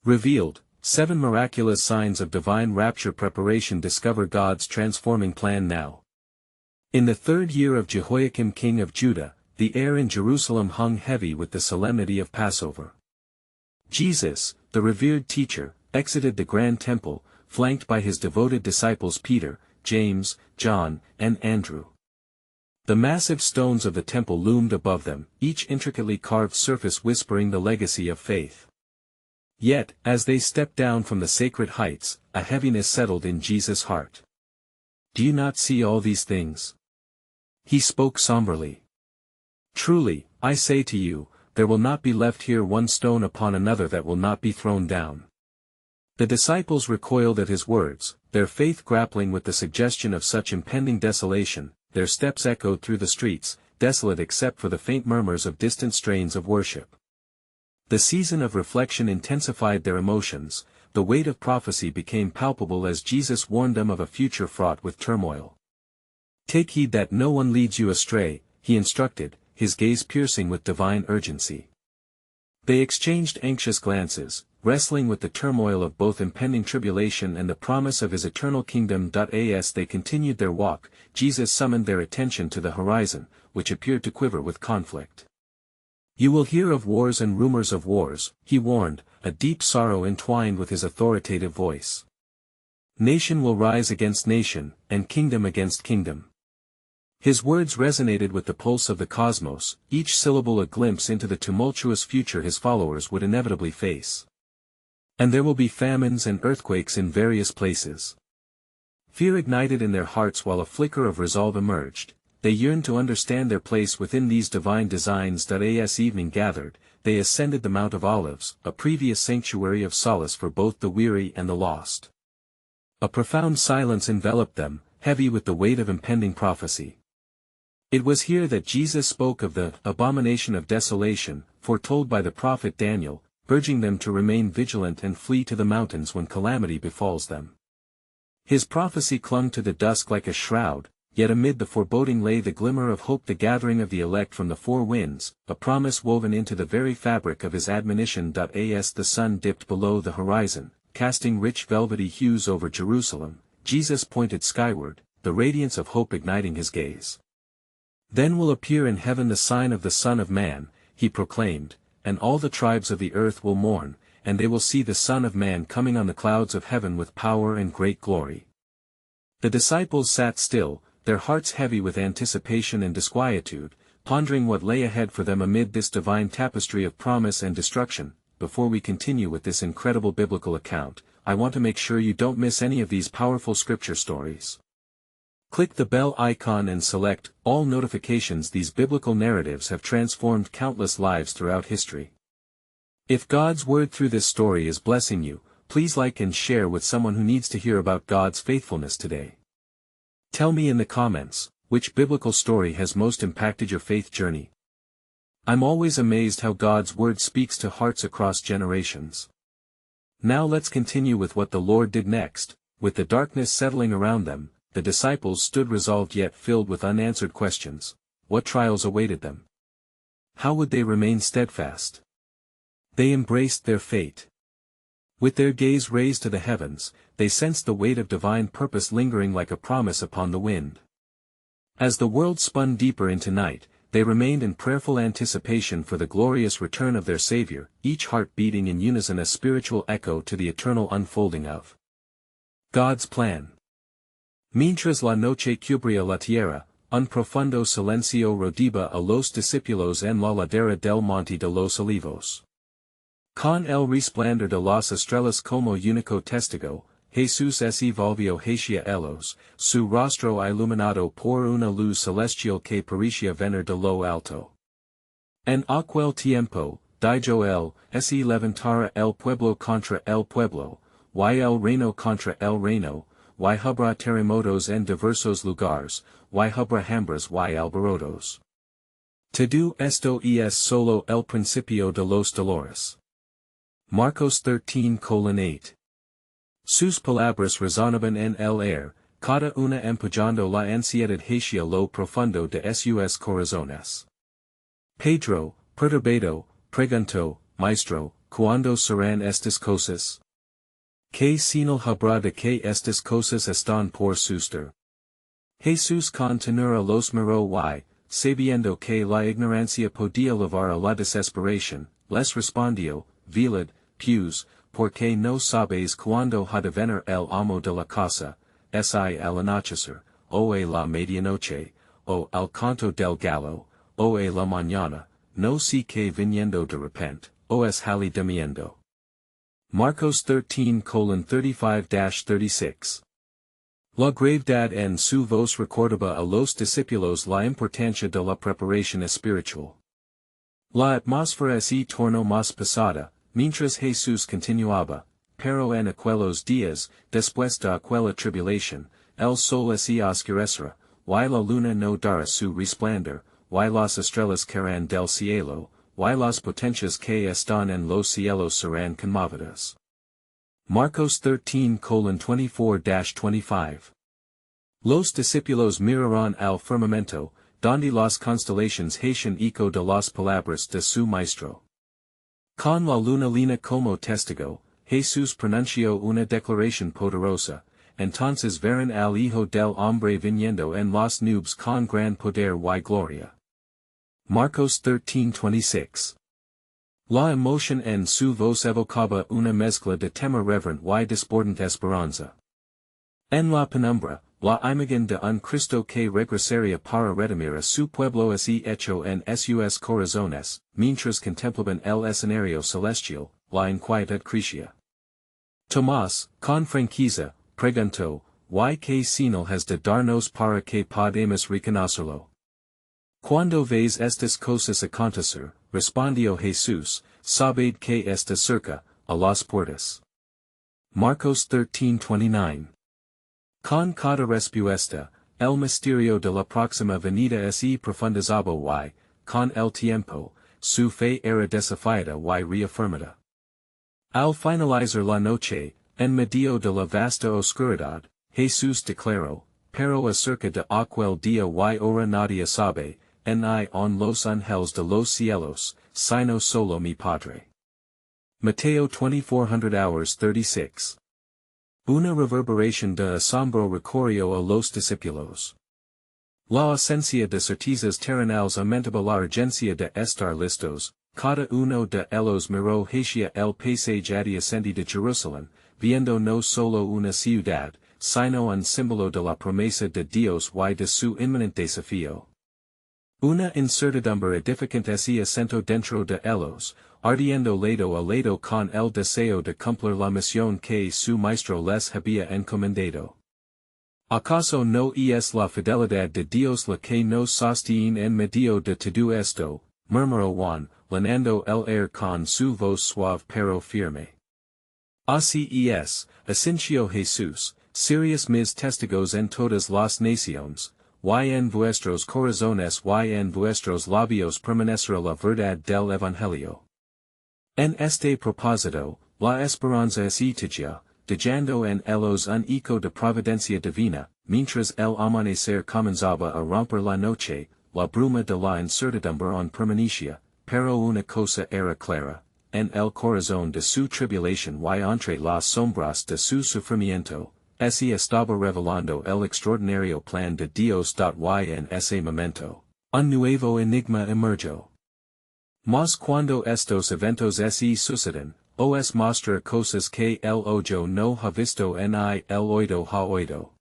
Revealed, 7 miraculous signs of divine rapture preparation. Discover God's transforming plan now. In the 3rd year of Jehoiakim king of Judah, the air in Jerusalem hung heavy with the solemnity of Passover. Jesus, the revered teacher, exited the grand temple, flanked by his devoted disciples Peter, James, John, and Andrew. The massive stones of the temple loomed above them, each intricately carved surface whispering the legacy of faith. Yet, as they stepped down from the sacred heights, a heaviness settled in Jesus' heart. "Do you not see all these things?" He spoke somberly. "Truly, I say to you, there will not be left here one stone upon another that will not be thrown down." The disciples recoiled at his words, their faith grappling with the suggestion of such impending desolation. Their steps echoed through the streets, desolate except for the faint murmurs of distant strains of worship. The season of reflection intensified their emotions, the weight of prophecy became palpable as Jesus warned them of a future fraught with turmoil. "Take heed that no one leads you astray," he instructed, his gaze piercing with divine urgency. They exchanged anxious glances, wrestling with the turmoil of both impending tribulation and the promise of his eternal kingdom. As they continued their walk, Jesus summoned their attention to the horizon, which appeared to quiver with conflict. "You will hear of wars and rumors of wars," he warned, a deep sorrow entwined with his authoritative voice. "Nation will rise against nation, and kingdom against kingdom." His words resonated with the pulse of the cosmos, each syllable a glimpse into the tumultuous future his followers would inevitably face. "And there will be famines and earthquakes in various places." Fear ignited in their hearts while a flicker of resolve emerged. They yearned to understand their place within these divine designs. As evening gathered, they ascended the Mount of Olives, a previous sanctuary of solace for both the weary and the lost. A profound silence enveloped them, heavy with the weight of impending prophecy. It was here that Jesus spoke of the abomination of desolation, foretold by the prophet Daniel, urging them to remain vigilant and flee to the mountains when calamity befalls them. His prophecy clung to the dusk like a shroud, yet amid the foreboding lay the glimmer of hope, the gathering of the elect from the four winds, a promise woven into the very fabric of his admonition. As the sun dipped below the horizon, casting rich velvety hues over Jerusalem, Jesus pointed skyward, the radiance of hope igniting his gaze. "Then will appear in heaven the sign of the Son of Man," he proclaimed, "and all the tribes of the earth will mourn, and they will see the Son of Man coming on the clouds of heaven with power and great glory." The disciples sat still, their hearts heavy with anticipation and disquietude, pondering what lay ahead for them amid this divine tapestry of promise and destruction. Before we continue with this incredible biblical account, I want to make sure you don't miss any of these powerful scripture stories. Click the bell icon and select all notifications. These biblical narratives have transformed countless lives throughout history. If God's word through this story is blessing you, please like and share with someone who needs to hear about God's faithfulness today. Tell me in the comments, which biblical story has most impacted your faith journey? I'm always amazed how God's word speaks to hearts across generations. Now let's continue with what the Lord did next. With the darkness settling around them, the disciples stood resolved yet filled with unanswered questions. What trials awaited them? How would they remain steadfast? They embraced their fate. With their gaze raised to the heavens, they sensed the weight of divine purpose lingering like a promise upon the wind. As the world spun deeper into night, they remained in prayerful anticipation for the glorious return of their Savior, each heart beating in unison, a spiritual echo to the eternal unfolding of God's plan. Mientras la noche cubría la tierra, un profundo silencio rodeaba a los discípulos en la ladera del monte de los olivos. Con el resplandor de las estrellas como único testigo, Jesús se volvió hacia ellos, su rostro iluminado por una luz celestial que parecía venir de lo alto. En aquel tiempo, dijo él, se levantara el pueblo contra el pueblo, y el reino contra el reino, y habrá terremotos en diversos lugares, y habrá hambres y alborotos. Todo esto es solo el principio de los dolores. Marcos 13:8. Sus palabras resonaban en el aire, cada una empujando la ansiedad hacia lo profundo de sus corazones. Pedro, perturbado, preguntó, Maestro, cuando serán estas cosas? Que señal habrá de que estas cosas están por suceder? Jesús con ternura los miró y, sabiendo que la ignorancia podía llevar a la desesperación, les respondió, velad, pues, porque no sabéis cuándo ha de venir el amo de la casa, si al anochecer, o a la medianoche, o al canto del gallo, o a la mañana, no sé que viniendo de repente, o es hali demiendo. Marcos 13:35-36. La gravedad en su voz recordaba a los discípulos la importancia de la preparación espiritual. La atmósfera se tornó más pesada, mientras Jesús continuaba, pero en aquellos días, después de aquella tribulación, el sol se oscurecerá, y la luna no dará su resplandor, y las estrellas caerán del cielo, y las potencias que están en los cielos serán conmovidas. Marcos 13:24-25. Los discípulos mirarán al firmamento, donde las constelaciones hacen eco de las palabras de su maestro. Con la luna llena como testigo, Jesús pronunció una declaración poderosa, entonces verán al Hijo del Hombre viniendo en las nubes con gran poder y gloria. Marcos 13:26. La emoción en su voz evocaba una mezcla de temor reverent y desbordante esperanza. En la penumbra, la imagen de un Cristo que regresaría para redimir a su pueblo se hecho en sus corazones, mientras contemplaban el escenario celestial, la inquietud crecía. Tomás, con franqueza, preguntó, ¿y qué señal has de darnos para que podamos reconocerlo? Cuando veis estas cosas acontecer, respondió Jesús, sabed que está cerca, a las puertas. Marcos 13:29. Con cada respuesta, el misterio de la próxima venida se profundizaba y, con el tiempo, su fe era desafiada y reafirmada. Al finalizar la noche, en medio de la vasta oscuridad, Jesús declaró, pero acerca de aquel día y hora nadie sabe, ni on los ángeles de los cielos, sino solo mi Padre. Mateo 24:36. Una reverberación de asombro recorrió a los discípulos. La ausencia de certezas terrenales aumentaba la urgencia de estar listos, cada uno de ellos miró hacia el paisaje adyacente de Jerusalén, viendo no solo una ciudad, sino un símbolo de la promesa de Dios y de su inminente desafío. Una incertidumbre edificante se asentó dentro de ellos, ardiendo lado a lado con el deseo de cumplir la misión que su maestro les había encomendado. ¿Acaso no es la fidelidad de Dios la que nos sostiene en medio de todo esto? Murmuró Juan, llenando el aire con su voz suave pero firme. Así es, asintió Jesús, serios mis testigos en todas las naciones, y en vuestros corazones y en vuestros labios permanecerá la verdad del Evangelio. En este propósito, la esperanza es tuya, dejando en ellos un eco de providencia divina, mientras el amanecer comenzaba a romper la noche, la bruma de la incertidumbre permanecía, pero una cosa era clara, en el corazón de su tribulación y entre las sombras de su sufrimiento, ese estaba revelando el extraordinario plan de Dios. Y en ese momento, un nuevo enigma emergió. Mas cuando estos eventos se suceden, os mostra cosas que el ojo no ha visto ni el oído ha oído.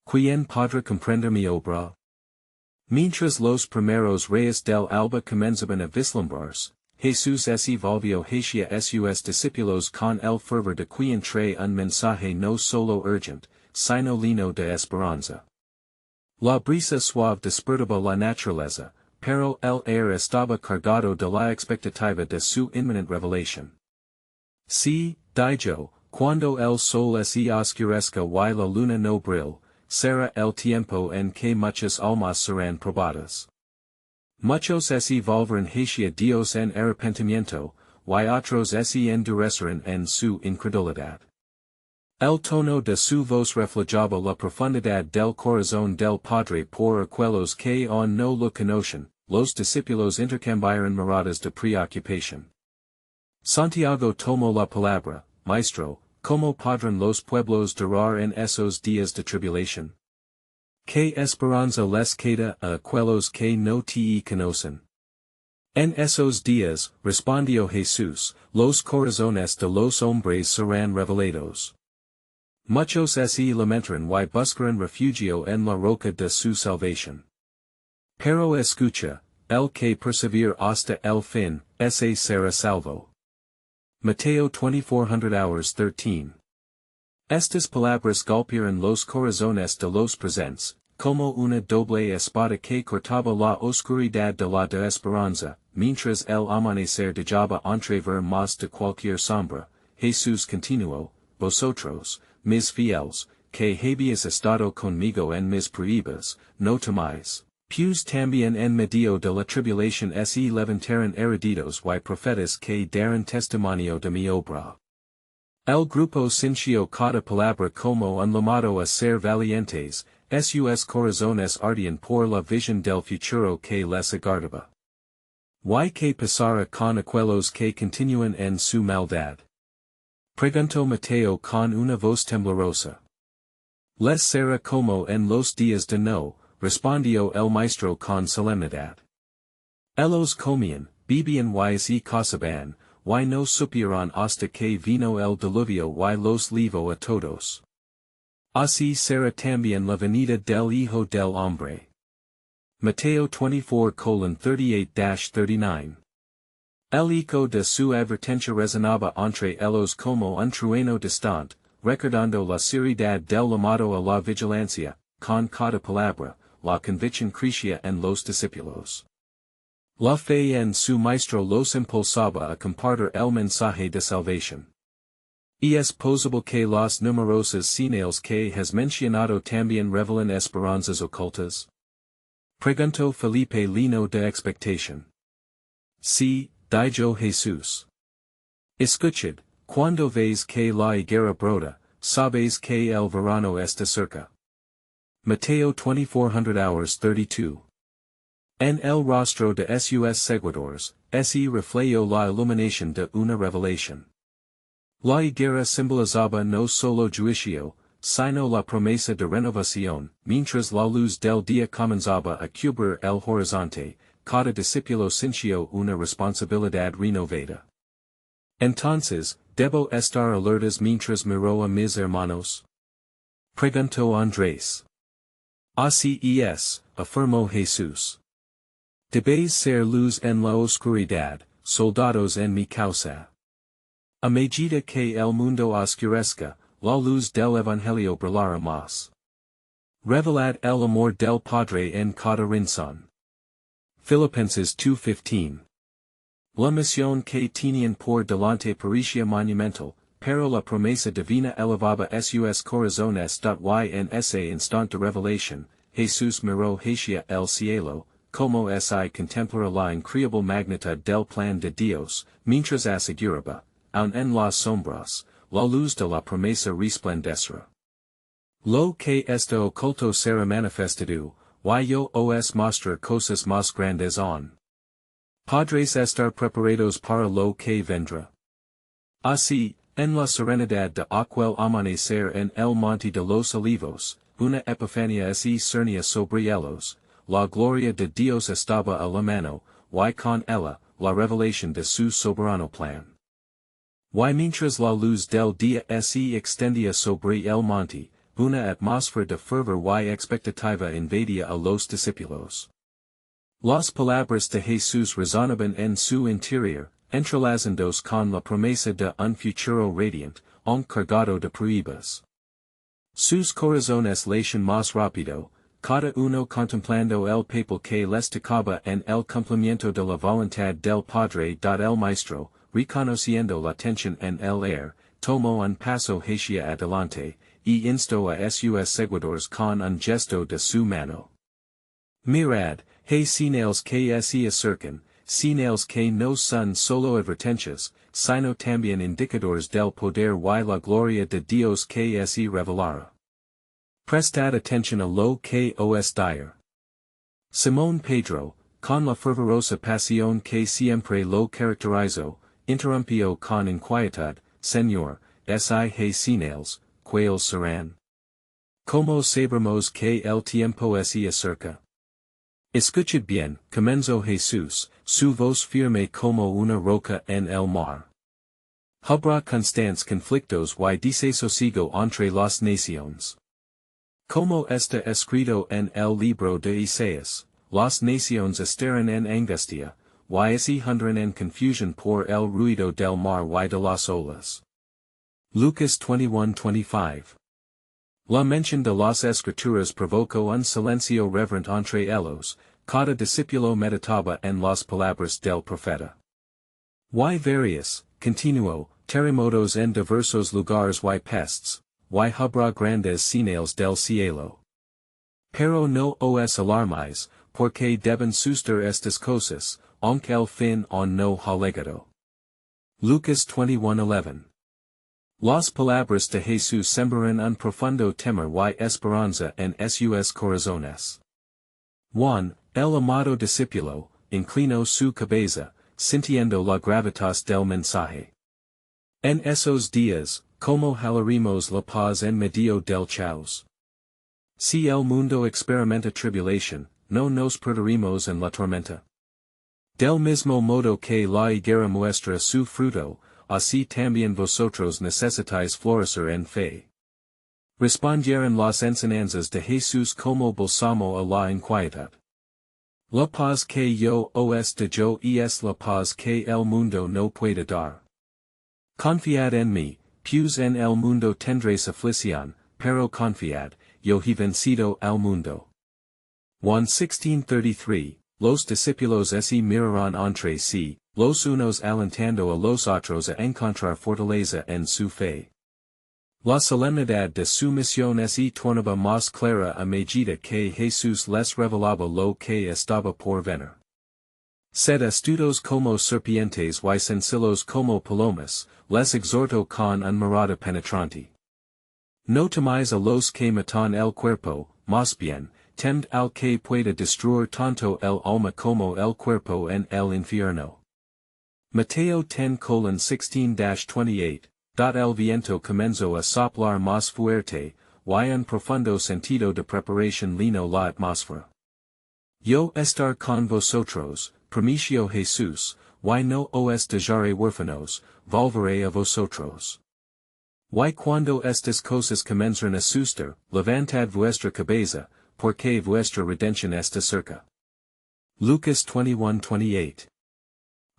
¿Quién podrá comprender mi obra? Mientras los primeros rayos del alba comenzaban a vislumbrarse, Jesús se volvió hacia sus discípulos con el fervor de quien trae un mensaje no solo urgente, sino lleno de esperanza. La brisa suave despertaba la naturaleza, pero el aire estaba cargado de la expectativa de su inminente revelación. Sí, dijo, cuando el sol se oscurezca y la luna no brille, será el tiempo en que muchas almas serán probadas. Muchos se volverán hacia Dios en arrepentimiento, y otros se endurecerán en su incredulidad. El tono de su voz reflejaba la profundidad del corazón del Padre por aquellos que aún no lo conocen. Los discípulos intercambiaron miradas de preocupación. Santiago tomó la palabra, maestro, como podrán los pueblos durar en esos días de tribulación. ¿Qué esperanza les queda a aquellos que no te conocen? En esos días, respondió Jesús, los corazones de los hombres serán revelados. Muchos se lamentarán y buscarán refugio en la roca de su salvación. Pero escucha, el que persevere hasta el fin, ese será salvo. Mateo 24:13. Estas palabras golpearon los corazones de los presentes, como una doble espada que cortaba la oscuridad de la esperanza, mientras el amanecer dejaba entrever más de cualquier sombra. Jesús continuó, vosotros, mis fieles, que habéis estado conmigo en mis pruebas, no temáis. Pues también en medio de la tribulación se levantaron eruditos y profetas que darán testimonio de mi obra. El grupo sintió cada palabra como un llamado a ser valientes, sus corazones ardían por la visión del futuro que les aguardaba. ¿Y qué pasará con aquellos que continúan en su maldad? Preguntó Mateo con una voz temblorosa. Les será como en los días de No, respondió el maestro con solemnidad. Ellos comían, bebían y casaban, y no supieron hasta que vino el diluvio y los llevó a todos. Así será también la venida del Hijo del Hombre. Mateo 24:38-39. El eco de su advertencia resonaba entre ellos como un trueno distante, recordando la seriedad del llamado a la vigilancia, con cada palabra, la convicción crecía en los discípulos. La fe en su maestro los impulsaba a compartir el mensaje de salvación. Y es posible que las numerosas señales que has mencionado también revelen esperanzas ocultas? Preguntó Felipe lleno de expectación. Sí, dijo Jesús. Escuchad, cuando veis que la higuera brota, sabéis que el verano está cerca. Mateo 24:32. En el rostro de sus seguidores, se reflejó la iluminación de una revelación. La higuera simbolizaba no solo juicio, sino la promesa de renovación, mientras la luz del día comenzaba a cubrir el horizonte, cada discípulo sintió una responsabilidad renovada. Entonces, ¿debo estar alertas mientras miro a mis hermanos? Preguntó Andrés. Así es, afirmó Jesús. Debéis ser luz en la oscuridad, soldados en mi causa. A medida que el mundo oscurezca, la luz del Evangelio brillará más. Revelad el amor del Padre en cada rincón. Filipenses 2:15. La misión que tenían por delante parecía monumental, pero la promesa divina elevaba sus corazones. Y en ese instante de revelación, Jesús miró hacia el cielo, como si contemplara la increíble magnitud del plan de Dios, mientras aseguraba, aun en las sombras, la luz de la promesa resplandecerá. Lo que está oculto será manifestado, y yo os mostrar cosas más grandes aún. Podréis estar preparados para lo que vendrá. Así, en la serenidad de aquel amanecer en el monte de los olivos, una epifanía se cernía sobre ellos, la gloria de Dios estaba a la mano, y con ella, la revelación de su soberano plan. Y mientras la luz del día se extendía sobre el monte, una atmósfera de fervor y expectativa invadía a los discípulos. Las palabras de Jesús resonaban en su interior, entrelazándose con la promesa de un futuro radiante, aun cargado de pruebas. Sus corazones latían más rápido, cada uno contemplando el papel que les tocaba en el cumplimiento de la voluntad del Padre. El maestro, reconociendo la tensión en el aire, tomó un paso hacia adelante, y instó a sus seguidores con un gesto de su mano. Mirad, hay señales que se acercan, señales que no son solo advertencias, sino también indicadores del poder y la gloria de Dios que se revelará. Prestad atención a lo que os diré. Simón Pedro, con la fervorosa pasión que siempre lo caracterizó, interrumpio con inquietud, señor, si he señales, quales serán. Como sabremos que el tiempo se acerca. Escuchad bien, comenzó Jesús, su voz firme como una roca en el mar. Habrá constantes conflictos y desasosiego entre las naciones. Como está escrito en el libro de Isaías, las naciones estarán en angustia, y se hundirán en confusión por el ruido del mar y de las olas. Lucas 21:25. La mención de las escrituras provocó un silencio reverent entre ellos, cada discípulo meditaba en las palabras del profeta. Y varios, continuó, terremotos en diversos lugares y pestes, y habrá grandes señales del cielo. Pero no os alarmáis, porque deben suceder estas cosas, aunque el fin aún no ha llegado. Lucas 21:11. Las palabras de Jesús sembraron un profundo temor y esperanza en sus corazones. Juan, el amado discípulo, inclinó su cabeza, sintiendo la gravitas del mensaje. En esos días, ¿cómo hallaremos la paz en medio del caos? Si el mundo experimenta tribulación, no nos perderemos en la tormenta. Del mismo modo que la higuera muestra su fruto, así también vosotros necesitáis florecer en fe. Respondieron las enseñanzas de Jesús como balsamo a la inquietud. La paz que yo os doy es la paz que el mundo no puede dar. Confiad en mí, pues en el mundo tendréis aflicción, pero confiad, yo he vencido al mundo. Juan 16:33. Los discípulos se miraron entre sí, los unos alentando a los otros a encontrar fortaleza en su fe. La solemnidad de su misión se tornaba más clara a medida que Jesús les revelaba lo que estaba por venir. Sed astutos como serpientes y sencillos como palomas, les exhortó con un mirada penetrante. No temáis a los que matan el cuerpo, más bien, temed al que pueda destruir tanto el alma como el cuerpo en el infierno. Mateo 10:16-28. El viento comenzó a soplar más fuerte, y un profundo sentido de preparación llenó la atmósfera. Yo estar con vosotros, prometió Jesús, y no os dejaré huérfanos, volveré a vosotros. Y cuando estas cosas comenzaron a suceder, levantad vuestra cabeza, porque vuestra redención está cerca. Lucas 21:28.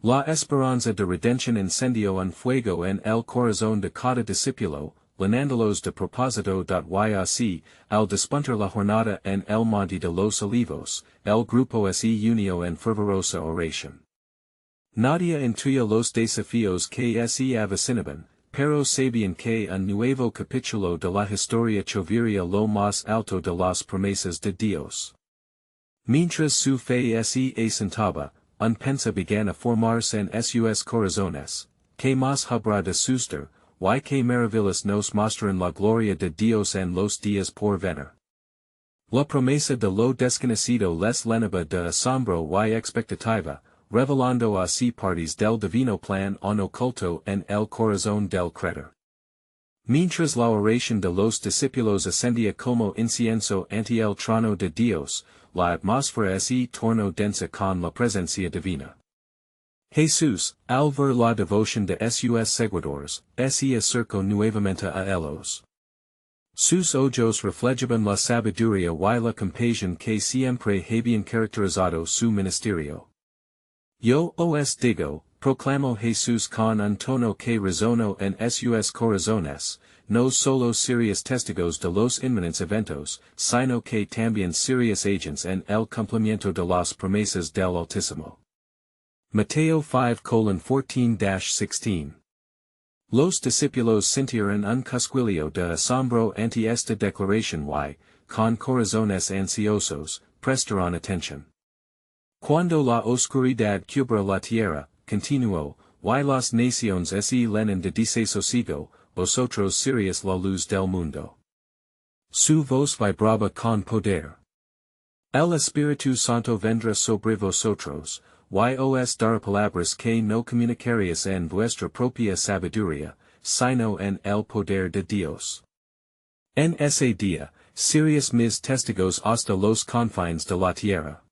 La esperanza de redención encendió un fuego en el corazón de cada discípulo, llenándolos de propósito. Y así, al despuntar la jornada en el monte de los olivos, el grupo se unió en fervorosa oración. Nadie intuía los desafíos que se avecinaban, pero sabían que un nuevo capítulo de la historia chovería lo más alto de las promesas de Dios. Mientras su fe se asentaba, un pensa began a formarse en sus corazones, que más habrá de suceder, y que maravillas nos mostrarán la gloria de Dios en los días por venir. La promesa de lo desconocido les llenaba de asombro y expectativa, revelando así partes del divino plan aún oculto en el corazón del creador. Mientras la oración de los discípulos ascendía como incienso ante el trono de Dios, la atmósfera se tornó densa con la presencia divina. Jesús, al ver la devoción de sus seguidores, se acercó nuevamente a ellos. Sus ojos reflejaban la sabiduría y la compasión que siempre habían caracterizado su ministerio. Yo os digo, proclamó Jesús con un tono que resonó en sus corazones, no solo serios testigos de los inminentes eventos, sino que también serios agents en el cumplimiento de las promesas del Altísimo. Mateo 5:14-16. Los discípulos sintieron un cosquilleo de asombro ante esta declaración y, con corazones ansiosos, prestaron atención. Cuando la oscuridad cubra la tierra, continuó, y las naciones se llenen de desasosiego, vosotros seréis la luz del mundo. Su voz vibraba con poder. El Espíritu Santo vendrá sobre vosotros, os dar palabras que no comunicarias en vuestra propia sabiduría, sino en el poder de Dios. En ese día, serious mis testigos hasta los confines de la tierra.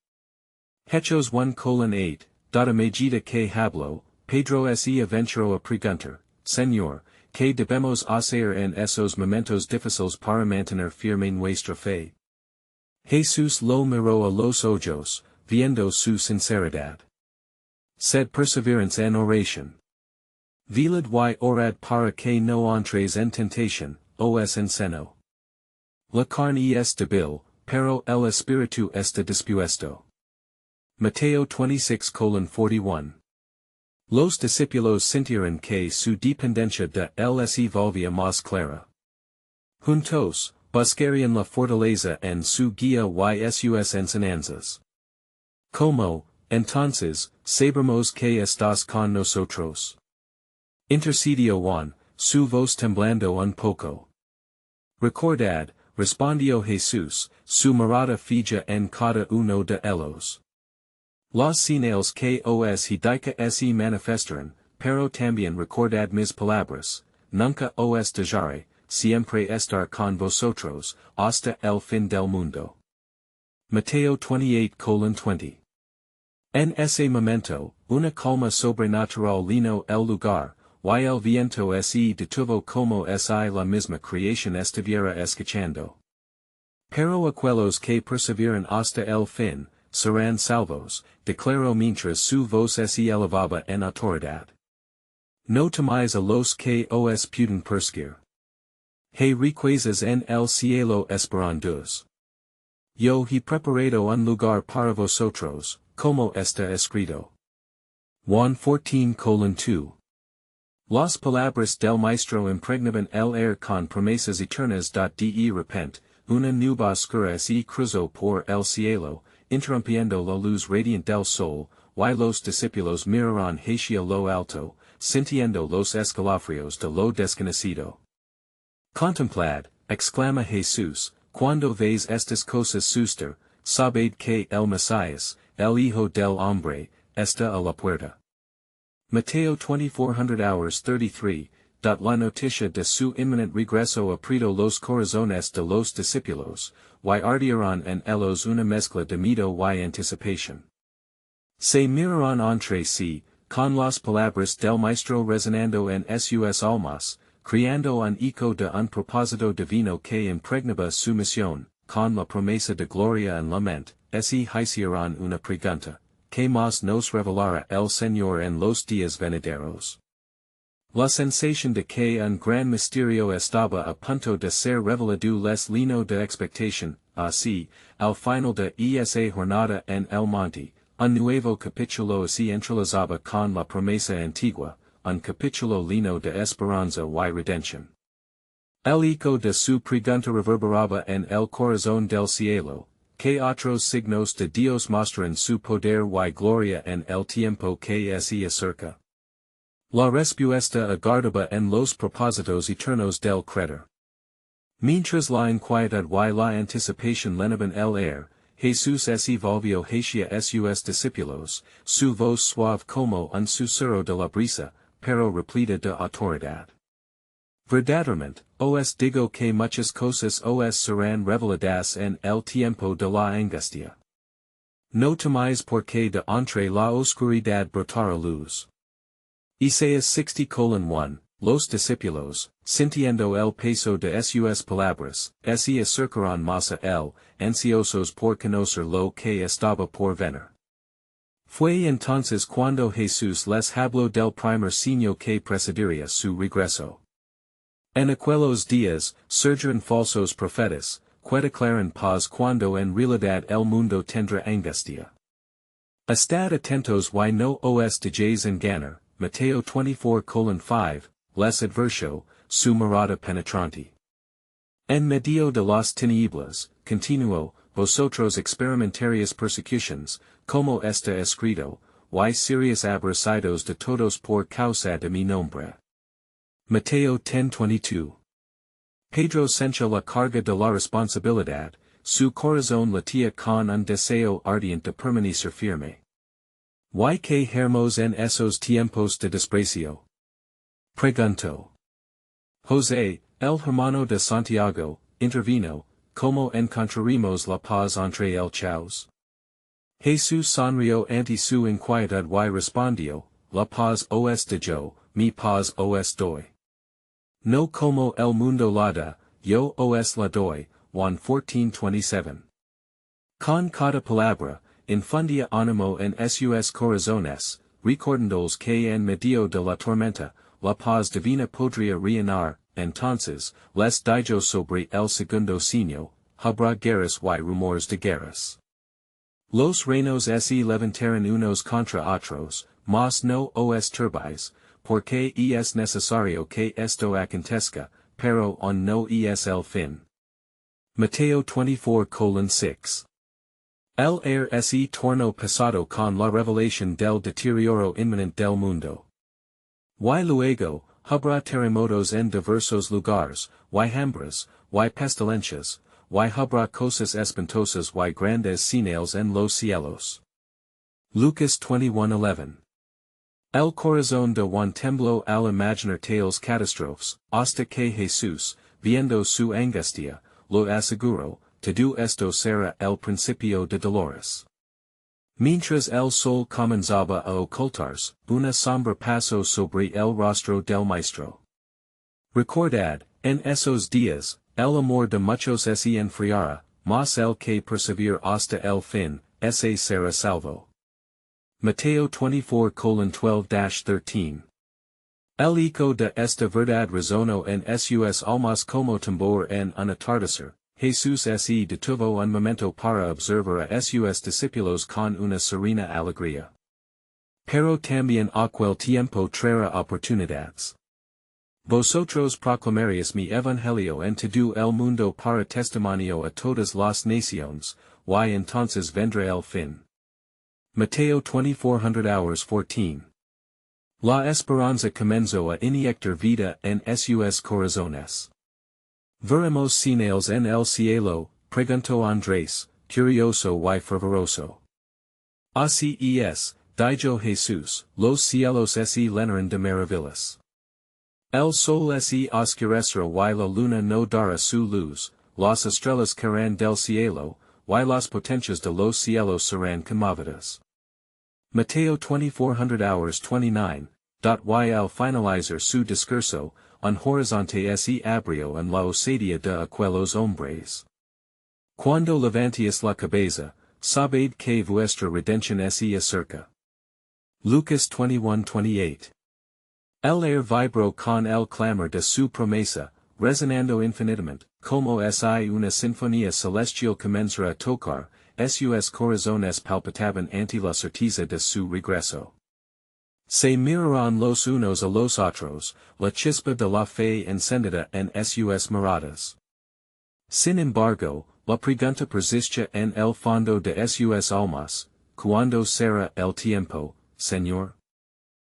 Hechos 1:8, data medida que hablo, Pedro se aventuró a preguntar, Señor, ¿qué debemos hacer en esos momentos difíciles para mantener firme nuestra fe? Jesús lo miró a los ojos, viendo su sinceridad. Sed perseverance en oración. Velad y orad para que no entres en tentación, os en seno. La carne es débil, pero el espíritu está dispuesto. Mateo 26:41. Los discípulos sintieron que su dependencia de él se volvía más clara. Juntos, buscarían la fortaleza en su guía y sus enseñanzas. Como, entonces, sabremos que estás con nosotros. Intercedió Juan, su voz temblando un poco. Recordad, respondió Jesús, su mirada fija en cada uno de ellos. Los señales que os indica se manifestaron, pero también recordad mis palabras, nunca os dejaré, siempre estar con vosotros, hasta el fin del mundo. Mateo 28:20. En ese momento, una calma sobrenatural llenó el lugar, y el viento se detuvo como si la misma creación estuviera escuchando. Pero aquellos que perseveran hasta el fin, serán salvos, declaró mientras su voz se elevaba en autoridad. No temáis a los que os pueden perseguir. He riquezas en el cielo esperandos. Yo he preparado un lugar para vosotros, como está escrito. Juan 14:2. Las palabras del maestro impregnaban el aire con promesas eternas. De repente, una nube oscura se cruzó por el cielo, interrumpiendo la luz radiante del sol, y los discípulos miraron hacia lo alto, sintiendo los escalofríos de lo desconocido. Contemplad, exclama Jesús, cuando veis estas cosas suceder, sabed que el Mesías, el Hijo del Hombre, está a la puerta. Mateo 24:33, la noticia de su inminente regreso aprió los corazones de los discípulos, y ardieron en ellos una mezcla de miedo y anticipación. Se miraron entre sí, con las palabras del maestro resonando en sus almas, creando un eco de un propósito divino que impregnaba su misión, con la promesa de gloria en la mente, se hicieron una pregunta, ¿qué más nos revelará el Señor en los días venideros? La sensación de que un gran misterio estaba a punto de ser revelado les llenó de expectación, así, al final de esa jornada en el monte, un nuevo capítulo se entrelazaba con la promesa antigua, un capítulo lleno de esperanza y redención. El eco de su pregunta reverberaba en el corazón del cielo, que otros signos de Dios muestran su poder y gloria en el tiempo que se acerca. La respuesta aguardaba en los propósitos eternos del Creador. Mientras la inquietud y la anticipación llenaban el aire, Jesús se volvió hacia sus discípulos, su voz suave como un susurro de la brisa, pero repleta de autoridad. Verdaderamente, os digo que muchas cosas os serán reveladas en el tiempo de la angustia. No temáis porque de entre la oscuridad brotará luz. Isaías 60:1, los discípulos, sintiendo el peso de sus palabras, se acercaron más a él, ansiosos por conocer lo que estaba por venir. Fue entonces cuando Jesús les habló del primer signo que precedería su regreso. En aquellos días, surgirán falsos profetas, que declaran paz cuando en realidad el mundo tendrá angustia. Estad atentos y no os dejéis engañar, Mateo 24:5, les adverso, su mirada penetrante. En medio de las tinieblas, continuó, vosotros experimentaréis persecuciones, como está escrito, y seréis aborrecidos de todos por causa de mi nombre. Mateo 10:22. Pedro sentía la carga de la responsabilidad, su corazón latía con un deseo ardiente de permanecer firme. Y que hermos en esos tiempos de desprecio. Pregunto. José, el hermano de Santiago, intervino, como encontrarimos la paz entre el chaos. Jesús sonrió ante su inquietud y respondió, la paz os dejo, mi paz os doy. No como el mundo la da, yo os la doy, Juan 14:27. Con cada palabra, infundia ánimo en sus corazones, recordándoles que en medio de la tormenta, la paz divina podría reinar, entonces, les dijo sobre el segundo signo, habrá guerras y rumores de guerras. Los reinos se levantaron unos contra otros, mas no os turbáis, porque es necesario que esto acontezca, pero aún no es el fin. Mateo 24:6. El se torno pasado con la revelación del deterioro inminente del mundo. Y luego, habrá terremotos en diversos lugares, y hambres, y pestilencias, y habrá cosas espantosas y grandes señales en los cielos. Lucas 21:11. El corazón de Juan tembló al imaginar tales catástrofes, hasta que Jesús, viendo su angustia, lo aseguró, todo esto será el principio de dolores. Mientras el sol comenzaba a ocultarse, una sombra pasó sobre el rostro del maestro. Recordad, en esos días, el amor de muchos se enfriará, mas el que persevere hasta el fin, ese será salvo. Mateo 24:12-13. El eco de esta verdad resonó en sus almas como tambor en un atardecer. Jesús se detuvo un momento para observar a sus discípulos con una serena alegría. Pero también aquel tiempo traerá oportunidades. Vosotros proclamaréis mi evangelio en todo el mundo para testimonio a todas las naciones, y entonces vendrá el fin. Mateo 24:14. La esperanza comenzó a inyectar vida en sus corazones. Veremos señales en el cielo, preguntó Andrés, curioso y fervoroso. Así es, dijo Jesús, los cielos se llenaron de maravillas. El sol se oscurecerá y la luna no dará su luz, las estrellas caerán del cielo, y las potencias de los cielos serán conmovidas. Mateo 24:29. Y al finalizar su discurso, un horizonte se abrió en la osadía de aquellos hombres. Cuando levantéis la cabeza, sabed que vuestra redención se acerca. Lucas 21:28. El aire vibró con el clamor de su promesa, resonando infinitamente, como si una sinfonía celestial comenzara a tocar, sus corazones palpitaban ante la certeza de su regreso. Se mirarán los unos a los otros, la chispa de la fe encendida en sus miradas. Sin embargo, la pregunta persiste en el fondo de sus almas, ¿cuándo será el tiempo, Señor?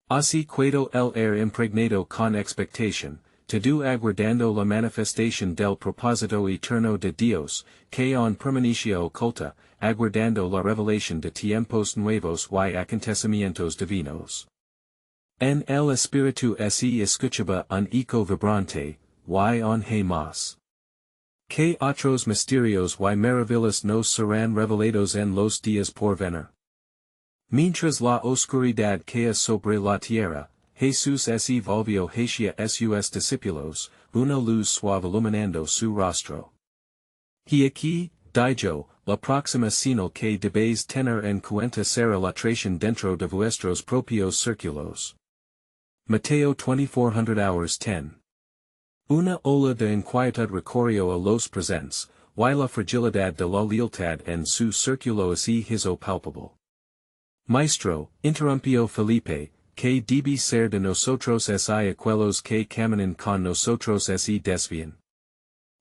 Así quedó el aire impregnado con expectación, todo aguardando la manifestación del propósito eterno de Dios, que aún permanecía oculta, aguardando la revelación de tiempos nuevos y acontecimientos divinos. En el espíritu se escuchaba un eco vibrante, y un más. Que otros misterios y maravillas nos serán revelados en los días por venir. Mientras la oscuridad caía sobre la tierra, Jesús se volvió hacia sus discípulos, una luz suave iluminando su rostro. Y aquí, dijo, la próxima señal que debéis tener en cuenta será la traición dentro de vuestros propios círculos. Mateo 24:10. Una ola de inquietud recorrió a los presentes, y la fragilidad de la lealtad en su círculo se hizo palpable. Maestro, interrumpió Felipe, que debe ser de nosotros aquellos que caminan con nosotros se desvían.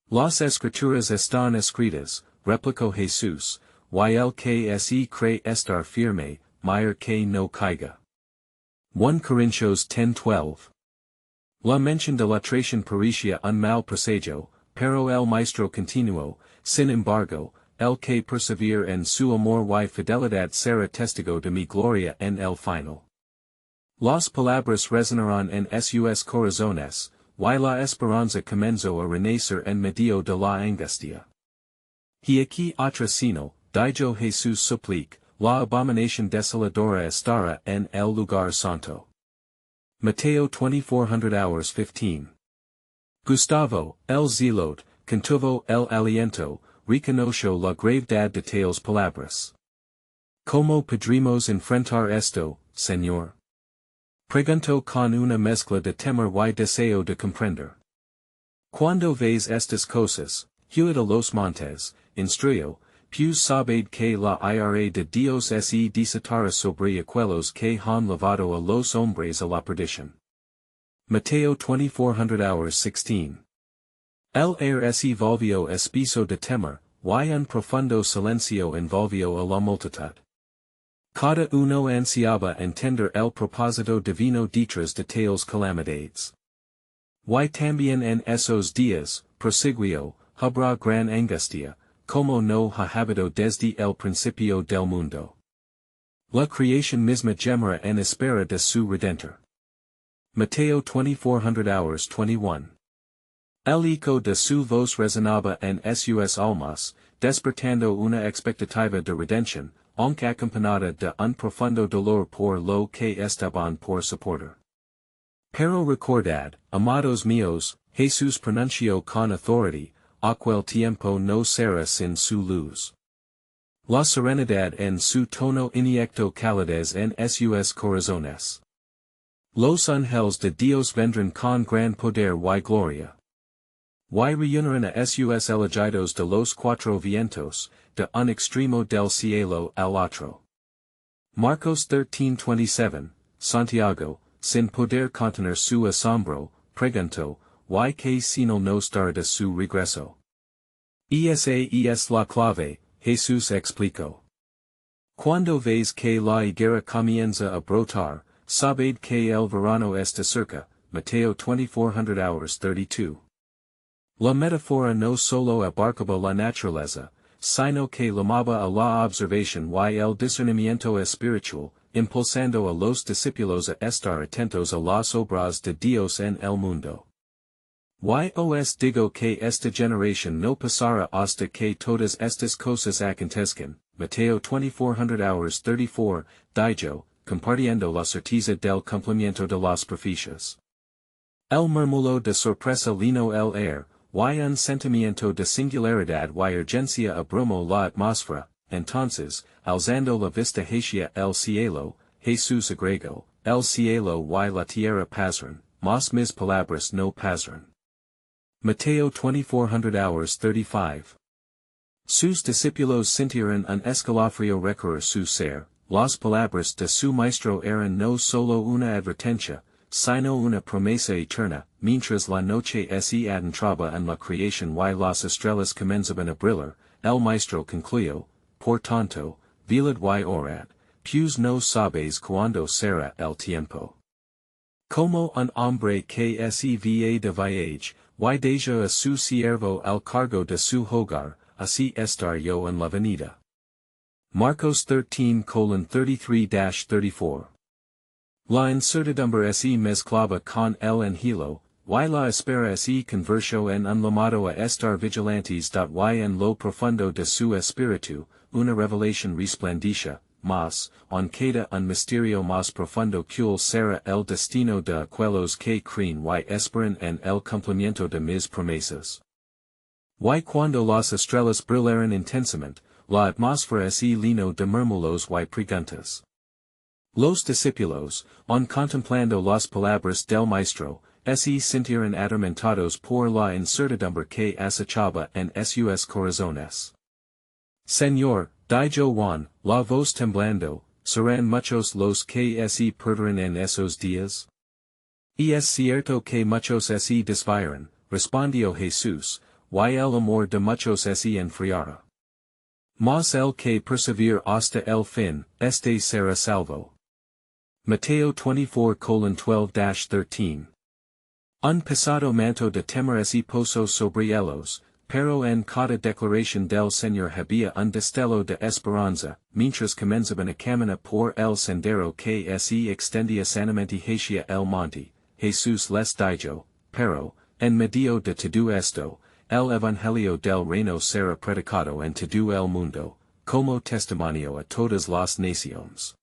Las escrituras están escritas, replicó Jesús, y el que se cree estar firme, mire que no caiga. 1 Corintios 10:12. La mención de la traición parecía un mal presagio, pero el maestro continuó, sin embargo, el que persevere en su amor y fidelidad será testigo de mi gloria en el final. Las palabras resonarán en sus corazones, y la esperanza comenzó a renacer en medio de la angustia. Y aquí otra señal, dijo Jesús suplic, la abominación desoladora estará en el lugar santo. Mateo 24:15. Gustavo, el zealot, contuvo el aliento, reconoció la gravedad de tales palabras. ¿Cómo podremos enfrentar esto, Señor? Preguntó con una mezcla de temor y deseo de comprender. Cuando ves estas cosas, huid a los montes, instruyo, pues sabed que la ira de Dios es desatada sobre aquellos que han lavado a los hombres a la perdición. Mateo 24:16. El aire se volvió espeso de temor, y un profundo silencio envolvió a la multitud. Cada uno ansiaba entender el propósito divino detrás de tales calamidades. Y también en esos días, prosiguió, habrá gran angustia, como no ha habido desde el principio del mundo. La creación misma gemera en espera de su Redentor. Mateo 24:21. El eco de su voz resonaba en sus almas, despertando una expectativa de redención, aunque acompañada de un profundo dolor por lo que estaban por soportar. Pero recordad, amados míos, Jesús pronunció con authority, aquel tiempo no será sin su luz. La serenidad en su tono inyectó calidez en sus corazones. Los ángeles de Dios vendrán con gran poder y gloria. Y reunirán a sus elegidos de los cuatro vientos, de un extremo del cielo al otro. Marcos 13:27, Santiago, sin poder contener su asombro, preguntó, ¿y qué señal nos dará su regreso? Esa es la clave, Jesús explicó. Cuando veis que la higuera comienza a brotar, sabed que el verano está cerca, Mateo 24:32. La metáfora no solo abarcaba la naturaleza, sino que llamaba a la observación y el discernimiento espiritual, impulsando a los discípulos a estar atentos a las obras de Dios en el mundo. Os digo que esta generación no pasará hasta que todas estas cosas acontezcan, Mateo 24:34, dijo, compartiendo la certeza del cumplimiento de las profecías. El murmullo de sorpresa llenó el aire, y un sentimiento de singularidad y urgencia abrumó la atmósfera, entonces, alzando la vista hacia el cielo, Jesús agregó, el cielo y la tierra pasarán, mas mis palabras no pasarán. Mateo 24:35. Sus discípulos sintieron un escalofrío recorrer su ser, las palabras de su maestro eran no solo una advertencia, sino una promesa eterna, mientras la noche se adentraba en la creación y las estrellas comenzaban a brillar, el maestro concluyó, por tanto, velad y orad, pues no sabéis cuándo será el tiempo. Como un hombre que se va de viaje, y deja a su siervo al cargo de su hogar, así estar yo en la venida. Marcos 13:33-34. La incertidumbre se mezclaba con el angelo, y la espera se convirtió en un llamado a estar vigilantes. Y en lo profundo de su espíritu, una revelación resplandecía, mas, aún queda un misterio más profundo cuál será el destino de aquellos que creen y esperan en el cumplimiento de mis promesas. Y cuando las estrellas brillaron intensamente, la atmósfera se llenó de murmullos y preguntas. Los discípulos, aun contemplando las palabras del maestro, se sintieron atormentados por la incertidumbre que acechaba en sus corazones. Señor, dijo Juan, la voz temblando, ¿serán muchos los que se perderán en esos días? Y es cierto que muchos se desviarán, respondió Jesús, y el amor de muchos se enfriará. Mas el que persevere hasta el fin, este será salvo. Mateo 24:12-13. Un pesado manto de temor se posó sobre ellos, pero en cada declaración del Señor había un destello de esperanza, mientras comenzaban a caminar por el sendero que se extendía sanamente hacia el monte, Jesús les dijo, pero, en medio de todo esto, el evangelio del reino será predicado en todo el mundo, como testimonio a todas las naciones.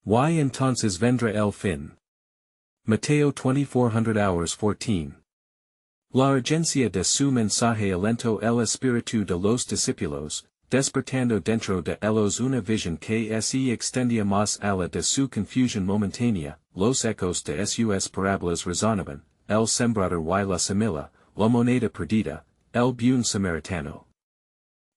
Y entonces vendrá el fin. Mateo 2400 hours 14. La urgencia de su mensaje alentó el espíritu de los discípulos, despertando dentro de ellos una visión que se extendía más allá de su confusión momentánea, los ecos de sus parábolas resonaban, el sembrador y la semilla, la moneda perdida, el buen samaritano.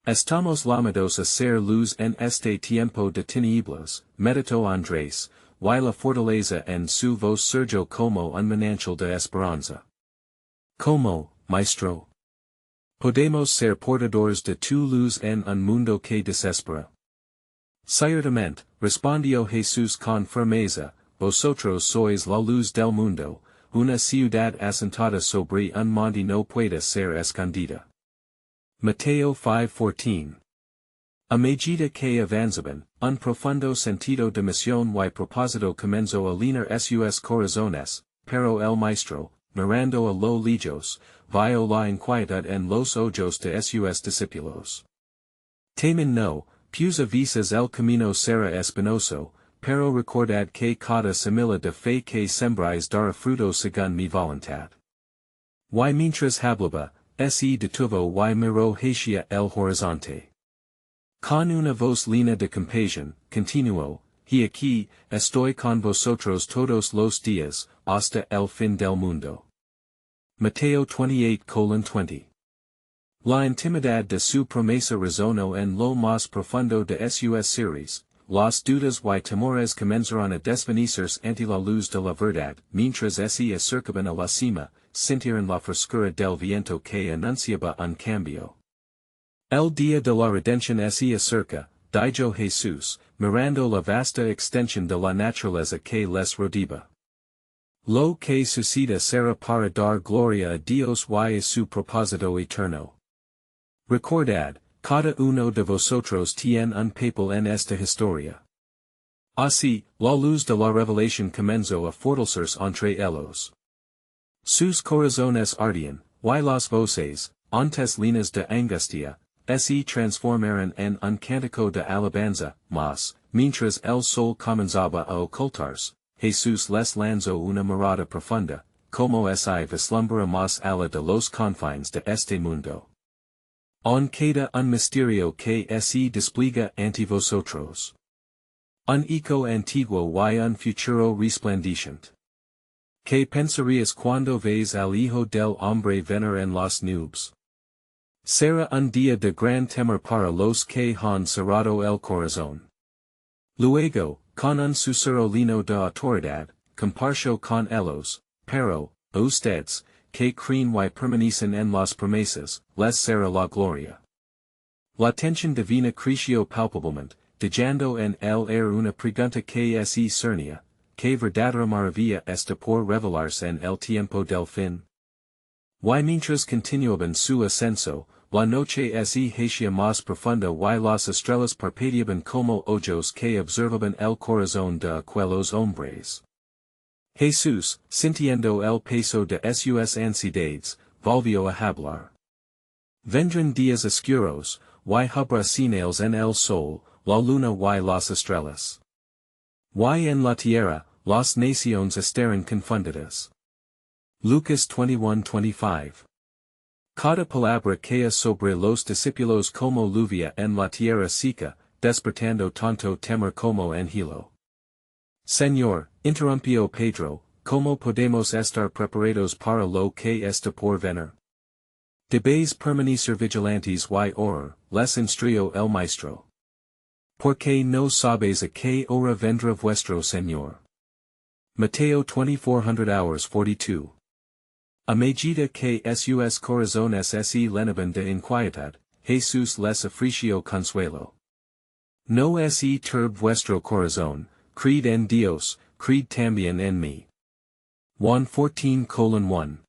Estamos llamados a ser luz en este tiempo de tinieblas, meditó Andrés, y la fortaleza en su voz surgió como un manantial de esperanza. ¿Cómo, maestro? Podemos ser portadores de tu luz en un mundo que desespera. Ciertamente, respondió Jesús con firmeza, vosotros sois la luz del mundo, una ciudad asentada sobre un monte no puede ser escondida. Mateo 5:14. A medida que avanzaban, un profundo sentido de misión y propósito comenzó a llenar sus corazones, pero el maestro, mirando a lo lejos, vio la inquietud en los ojos de sus discípulos. Temen no, pues a veces el camino será espinoso, pero recordad que cada semilla de fe que sembráis dará fruto según mi voluntad. Y mientras hablaba, se detuvo y miró hacia el horizonte. Con una voz llena de compasión, continuó, y aquí, estoy con vosotros todos los días, hasta el fin del mundo. Mateo 28:20. La intimidad de su promesa resonó en lo más profundo de sus seres, las dudas y temores comenzaron a desvanecerse ante la luz de la verdad, mientras se acercaban a la cima, sintieron la frescura del viento que anunciaba un cambio. El día de la redención se acerca, dijo Jesús, mirando la vasta extensión de la naturaleza que les rodeaba. Lo que suceda será para dar gloria a Dios y a su propósito eterno. Recordad, cada uno de vosotros tiene un papel en esta historia. Así, la luz de la revelación comenzó a fortalecerse entre ellos. Sus corazones ardían, y las voces, antes llenas de angustia, se transformaron en un cántico de alabanza, mas, mientras el sol comenzaba a ocultarse, Jesús les lanzó una mirada profunda, como si vislumbra más allá de los confines de este mundo. Aún queda un misterio que se despliega ante vosotros. Un eco antiguo y un futuro resplandeciente. ¿Qué pensarías cuando veis al Hijo del Hombre venir en las nubes? Será un día de gran temor para los que han cerrado el corazón. Luego, con un susurro lleno de autoridad, compartió con ellos, pero, a ustedes, que creen y permanecen en las promesas, les será la gloria. La tensión divina creció palpablemente, dejando en el aire una pregunta que se cernía, ¿qué verdadera maravilla está por revelarse en el tiempo del fin? Y mientras continuaban su ascenso, la noche se hacía más profunda y las estrellas parpadeaban como ojos que observaban el corazón de aquellos hombres. Jesús, sintiendo el peso de sus ansiedades, volvió a hablar. Vendrán días oscuros, y habrá señales en el sol, la luna y las estrellas. Y en la tierra, las naciones estarán confundidas. Lucas 21:25. Cada palabra cae sobre los discípulos como lluvia en la tierra seca, despertando tanto temor como angelo. Señor, interrumpió Pedro, ¿cómo podemos estar preparados para lo que está por venir? Debéis permanecer vigilantes y orar, les instruyó el maestro. Porque no sabéis a qué hora vendrá vuestro Señor. Mateo 2400 hours 42. A medida que sus corazones se llenaban de inquietud, Jesús les ofreció consuelo. No se turbe vuestro corazón, creed en Dios, creed también en mí. Juan 14:1.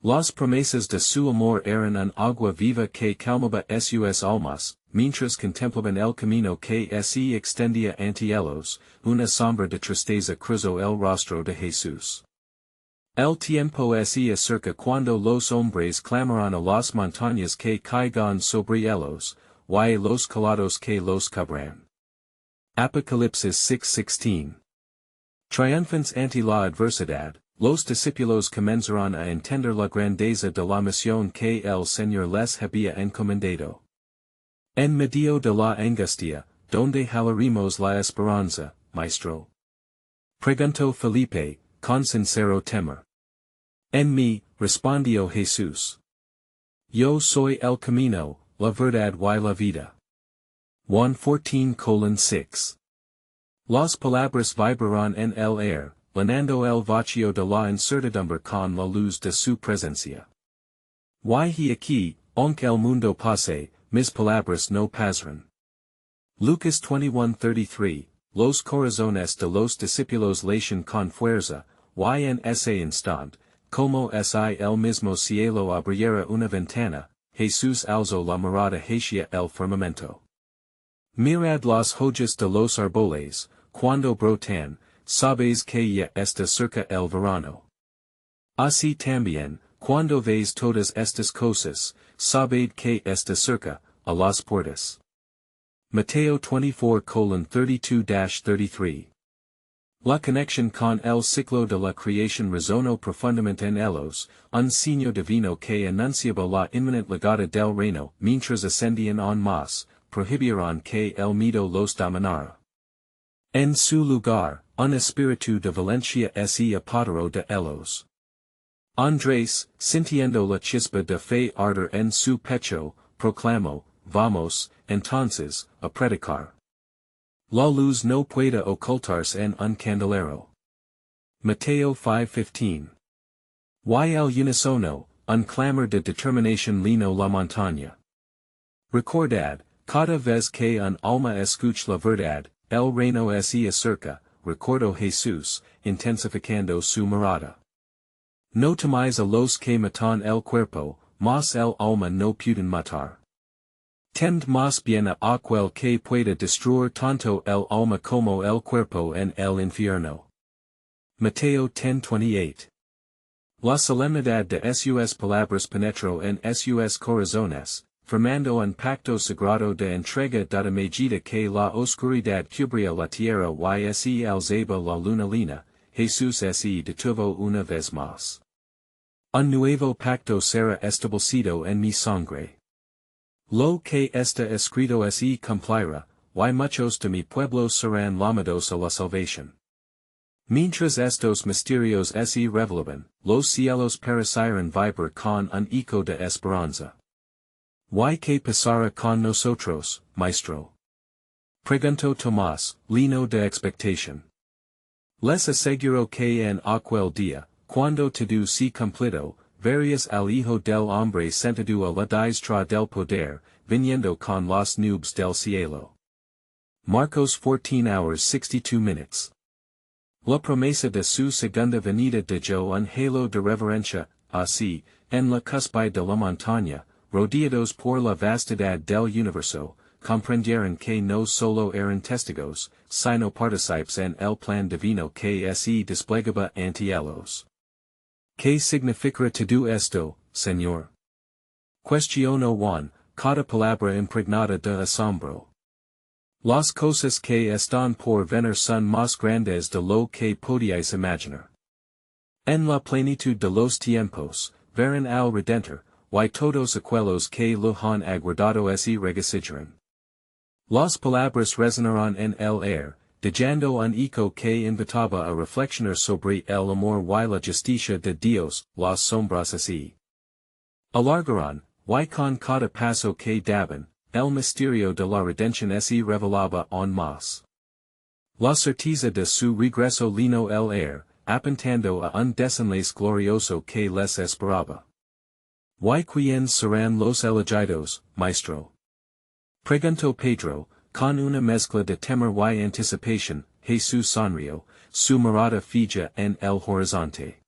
Las promesas de su amor eran un agua viva que calmaba sus almas, mientras contemplaban el camino que se extendía ante ellos, una sombra de tristeza cruzó el rostro de Jesús. El tiempo se acerca cuando los hombres clamarán a las montañas que caigan sobre ellos, y los collados que los cubran. Apocalipsis 6:16. Triunfants ante la adversidad, los discípulos comenzarán a entender la grandeza de la misión que el Señor les había encomendado. En medio de la angustia, ¿dónde hallaremos la esperanza, maestro? Preguntó Felipe, con sincero temor. En mí, respondió Jesús. Yo soy el camino, la verdad y la vida. Juan 14:6. Las palabras vibrarán en el aire, llenando el vacío de la incertidumbre con la luz de su presencia. Y aquí, aunque el mundo pase, mis palabras no pasarán. Lucas 21:33, los corazones de los discípulos latían con fuerza, y en ese instante, como si el mismo cielo abriera una ventana, Jesús alzó la mirada hacia el firmamento. Mirad las hojas de los árboles, cuando brotan, sabéis que ya está cerca el verano. Así también, cuando veis todas estas cosas, sabed que está cerca, a las puertas. Mateo 24:32-33. La conexión con el ciclo de la creación resonó profundamente en ellos, un signo divino que anunciaba la inminente llegada del reino, mientras ascendían en más, prohibieron que el miedo los dominara. En su lugar, un espíritu de valencia se apoderó de ellos. Andrés, sintiendo la chispa de fe arder en su pecho, proclamó, vamos, entonces, a predicar. La luz no puede ocultarse en un candelero. Mateo 5:15. Y el unisono, un clamor de determinación llenó la montaña. Recordad, cada vez que un alma escucha la verdad, el reino se acerca, recordó Jesús, intensificando su mirada. No temáis a los que matan el cuerpo, mas el alma no pueden matar. Temed más bien a aquel que pueda destruir tanto el alma como el cuerpo en el infierno. Mateo 10:28. La solemnidad de sus palabras penetró en sus corazones, formando un pacto sagrado de entrega dada medida que la oscuridad cubría la tierra y se alzaba la luna llena, Jesús se detuvo una vez más. Un nuevo pacto será establecido en mi sangre. Lo que está escrito se cumplirá, y muchos de mi pueblo serán llamados a la salvación. Mientras estos misterios se revelaban, los cielos parecieron vibrar con un eco de esperanza. ¿Y qué pasará con nosotros, maestro? Preguntó Tomás, lleno de expectación. Les aseguro que en aquel día, cuando todo se cumplido, verías al Hijo del Hombre sentado a la diestra del poder, viniendo con las nubes del cielo. Marcos 14:62. La promesa de su segunda venida dejó un halo de reverencia, así, en la cúspide de la montaña, rodeados por la vastedad del universo, comprendieron que no solo eran testigos, sino partícipes en el plan divino que se desplegaba ante ellos. ¿Qué significará todo esto, Señor? Cuestionó Juan, cada palabra impregnada de asombro. Las cosas que están por venir son más grandes de lo que podíais imaginar. En la plenitud de los tiempos, verán al Redentor, y todos aquellos que lo han aguardado se regocijarán. Las palabras resonarán en el aire, dejando un eco que invitaba a reflexionar sobre el amor y la justicia de Dios, las sombras se alargarán, y con cada paso que daban, el misterio de la redención se revelaba aún más. La certeza de su regreso llenó el aire, apuntando a un desenlace glorioso que les esperaba. ¿Y quiénes serán los elegidos, maestro? Preguntó Pedro, con una mezcla de temor y anticipación. Jesús sonrió, su mirada fija en el horizonte.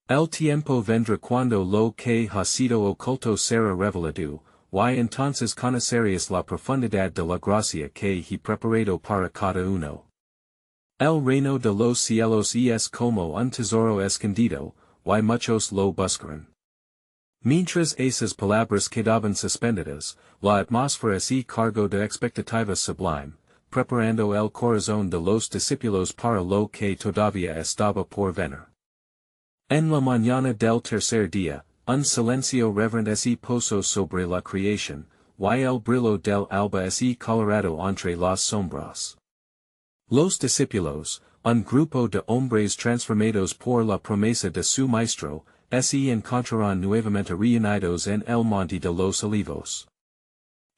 El tiempo vendrá cuando lo que ha sido oculto será revelado, y entonces conocerías la profundidad de la gracia que he preparado para cada uno. El reino de los cielos es como un tesoro escondido, y muchos lo buscarán. Mientras esas palabras quedaban suspendidas, la atmósfera se cargó de expectativa sublime, preparando el corazón de los discípulos para lo que todavía estaba por venir. En la mañana del tercer día, un silencio reverente se posó sobre la creación, y el brillo del alba se colorado entre las sombras. Los discípulos, un grupo de hombres transformados por la promesa de su maestro, se encontrarán nuevamente reunidos en el monte de los olivos.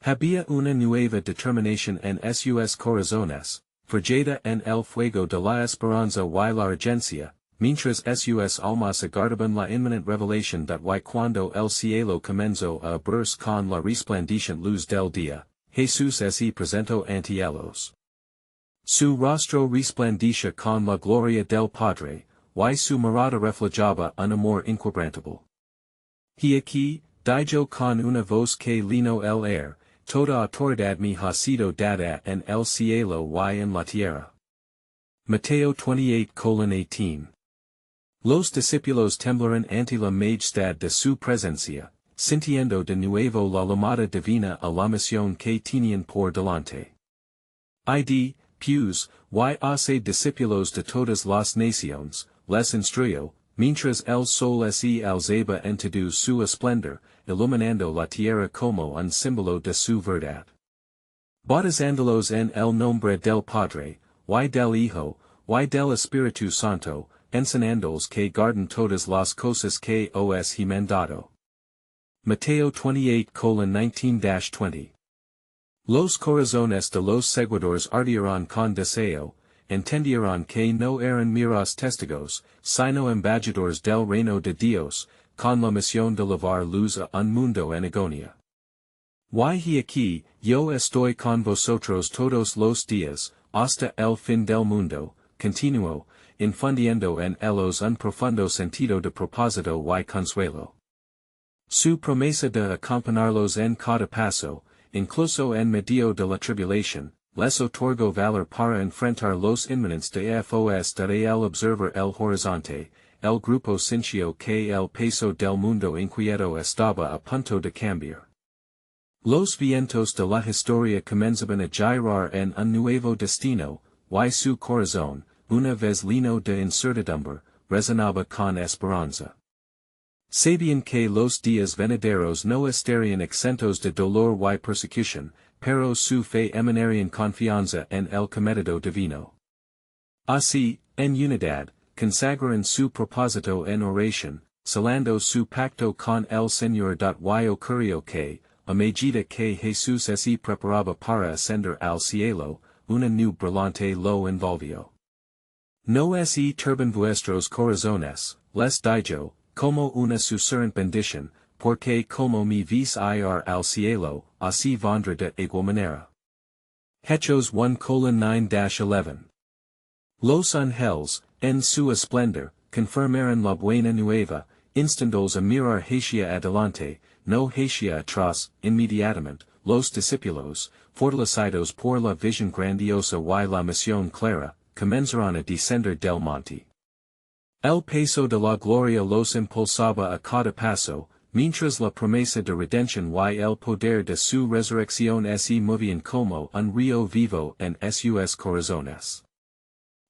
Había una nueva determinación en sus corazones, frigida en el fuego de la esperanza y la urgencia, mientras sus almas aguardaban la inminente revelación de y cuando el cielo comenzó a abrirse con la resplandeciente luz del día, Jesús se presentó ante ellos. Su rostro resplandecía con la gloria del Padre, y su mirada reflejaba un amor inquebrantable. He aquí, dijo con una voz que llenó el aire, toda autoridad me ha sido dada en el cielo y en la tierra. Mateo 28:18. Los discípulos temblaron ante la majestad de su presencia, sintiendo de nuevo la llamada divina a la misión que tenían por delante. Id, pues, y hace discípulos de todas las naciones, les instruyó, mientras el sol se alzaba en todo su esplendor, iluminando la tierra como un símbolo de su verdad. Bautizándolos en el nombre del Padre, y del Hijo, y del Espíritu Santo, enseñándoles que guarden todas las cosas que os he mandado. Mateo 28:19-20. Los corazones de los seguidores ardieron con deseo, entendieron que no eran meros testigos, sino embajadores del reino de Dios, con la misión de llevar luz a un mundo en agonía. Y he aquí, yo estoy con vosotros todos los días, hasta el fin del mundo, continuó, infundiendo en ellos un profundo sentido de propósito y consuelo. Su promesa de acompañarlos en cada paso, incluso en medio de la tribulación, les otorgó valor para enfrentar los inminentes de fos de el observar el horizonte, el grupo sintió que el peso del mundo inquieto estaba a punto de cambiar. Los vientos de la historia comenzaban a girar en un nuevo destino, y su corazón, una vez lleno de incertidumbre, resonaba con esperanza. Sabían que los días venideros no estarían exentos de dolor y persecución, pero su fe emanaría en confianza en el cometido divino. Así, en unidad, consagraron su propósito en oración, selando su pacto con el Señor. Y ocurrió que, a medida que Jesús se preparaba para ascender al cielo, una nube brillante lo envolvió. No se turben vuestros corazones, les dijo, como una susurrante bendición, porque como me vis ir al cielo, así vendré de igual manera. Hechos 1:9-11. Los ángeles, en su esplendor, confirmaron la buena nueva, instando a mirar hacia adelante, no hacia atrás, inmediatamente, los discípulos, fortalecidos por la visión grandiosa y la misión clara, comenzaron a descender del monte. El peso de la gloria los impulsaba a cada paso, mientras la promesa de redención y el poder de su resurrección se movían como un río vivo en sus corazones.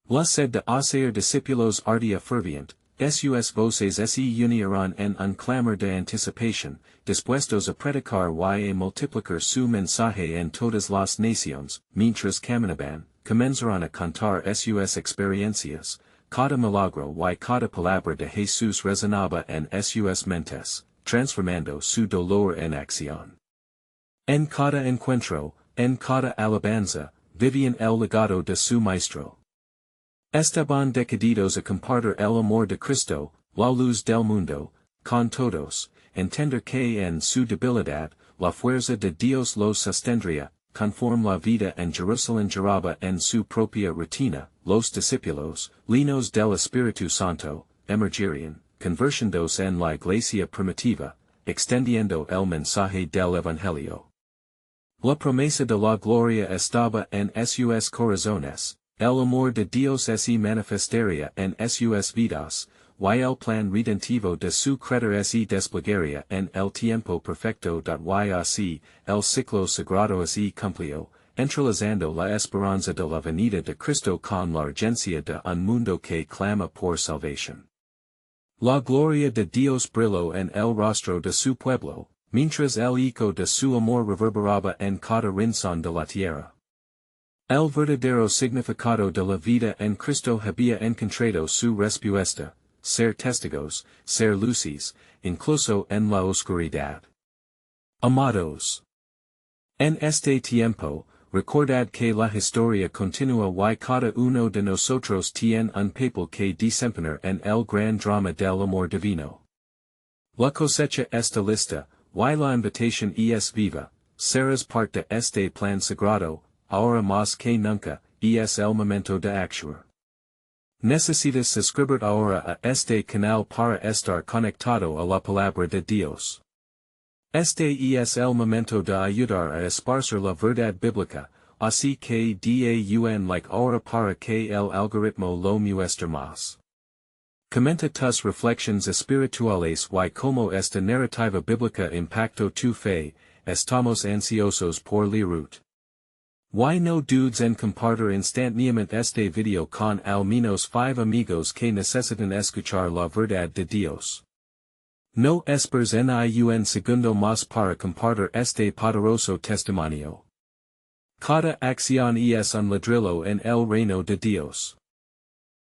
La sed de hacer discípulos ardía ferviente, sus voces se unieron en un clamor de anticipación, dispuestos a predicar y a multiplicar su mensaje en todas las naciones, mientras caminaban, comenzaron a contar sus experiencias. Cada milagro y cada palabra de Jesús resonaba en sus mentes, transformando su dolor en acción. En cada encuentro, en cada alabanza, vivían el legado de su maestro. Estaban decididos a compartir el amor de Cristo, la luz del mundo, con todos, entender que en su debilidad, la fuerza de Dios los sostendría, conforme la vida en Jerusalén giraba en su propia rutina, los discípulos, llenos del Espíritu Santo, emergirían, conversiondos en la iglesia primitiva, extendiendo el mensaje del evangelio. La promesa de la gloria estaba en sus corazones, el amor de Dios se manifestaría en sus vidas, y el plan redentivo de su creador se desplegaría en el tiempo perfecto. Y así, el ciclo sagrado se cumplió, entrelazando la esperanza de la venida de Cristo con la urgencia de un mundo que clama por salvación. La gloria de Dios brilló en el rostro de su pueblo, mientras el eco de su amor reverberaba en cada rincón de la tierra. El verdadero significado de la vida en Cristo había encontrado su respuesta, ser testigos, ser luces, incluso en la oscuridad. Amados. En este tiempo, recordad que la historia continúa y cada uno de nosotros tiene un papel que desempeñar en el gran drama del amor divino. La cosecha está lista, y la invitación es viva, serás parte de este plan sagrado, ahora más que nunca, es el momento de actuar. Necesitas suscribir ahora a este canal para estar conectado a la palabra de Dios. Este es el momento de ayudar a esparcir la verdad bíblica, así que daun like ahora para que el algoritmo lo muestre más. Comenta tus reflexiones espirituales y como esta narrativa bíblica impactó tu fe, estamos ansiosos por leerlo. Y no dudes en compartir instantáneamente este video con al menos 5 amigos que necesitan escuchar la verdad de Dios. No esperes en un segundo más para compartir este poderoso testimonio. Cada acción es un ladrillo en el reino de Dios.